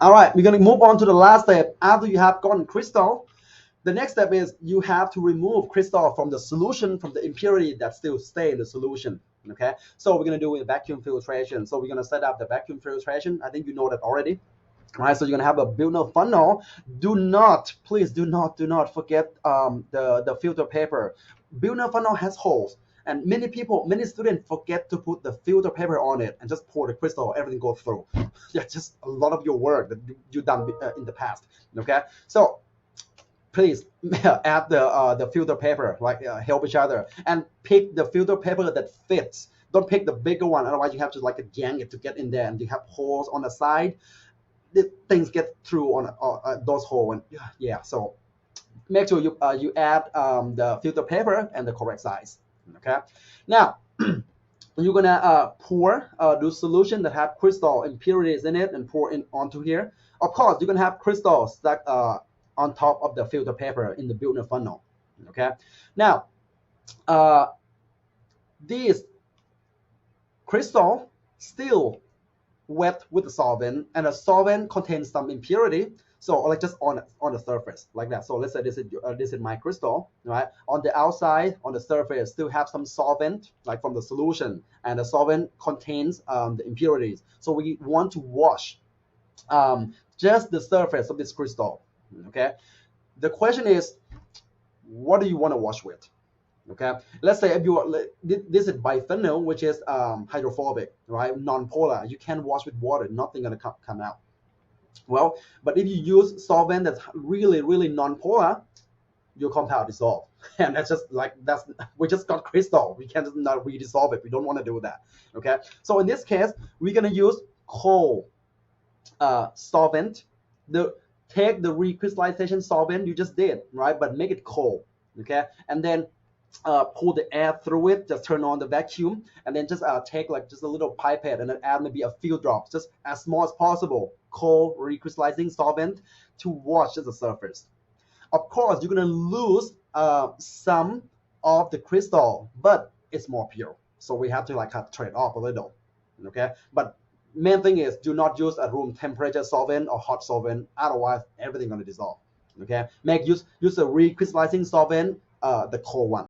All right, we're going to move on to the last step. After you have gotten crystal, the next step is you have to remove crystal from the solution, from the impurity that still stay in the solution. Okay, so we're going to do a vacuum filtration. So we're going to set up the vacuum filtration. I think you know that already. All right, so you're gonna have a built-in funnel. Do not, please do not forget the filter paper. Built-in funnel has holes, and many students forget to put the filter paper on it and just pour the crystal. Everything goes through. Yeah, just a lot of your work that you done in the past. Okay, so please add the filter paper, like help each other, and pick the filter paper that fits. Don't pick the bigger one, otherwise you have to like yank it to get in there, and you have holes on the side. The things get through on those holes. And yeah, so make sure you add the filter paper and the correct size. Okay, now you're gonna pour the solution that have crystal impurities in it and pour in onto here. Of course, you're gonna have crystals that on top of the filter paper in the built-in funnel. Okay, now these crystal still wet with the solvent, and the solvent contains some impurity. So like just on the surface like that. So let's say this is my crystal, right? On the outside, on the surface, still have some solvent like from the solution, and the solvent contains the impurities. So we want to wash just the surface of this crystal. Okay. The question is, what do you want to wash with? Okay, let's say if you are, this is bisphenol, which is hydrophobic, right? Non-polar. You can wash with water, nothing gonna come out. Well, but if you use solvent that's really non-polar, your compound dissolve, and that's just like we just got crystal. We can just not redissolve it. We don't want to do that. Okay, so in this case, we're gonna use cold solvent. Take the recrystallization solvent you just did, right? But make it cold. Okay, and then pull the air through it, just turn on the vacuum, and then just take like just a little pipette and then add maybe a few drops, just as small as possible, cold recrystallizing solvent to wash the surface. Of course, you're gonna lose some of the crystal, but it's more pure. So we have to like trade off a little, okay? But main thing is do not use a room temperature solvent or hot solvent, otherwise everything gonna dissolve. Okay, make use a recrystallizing solvent, the cold one.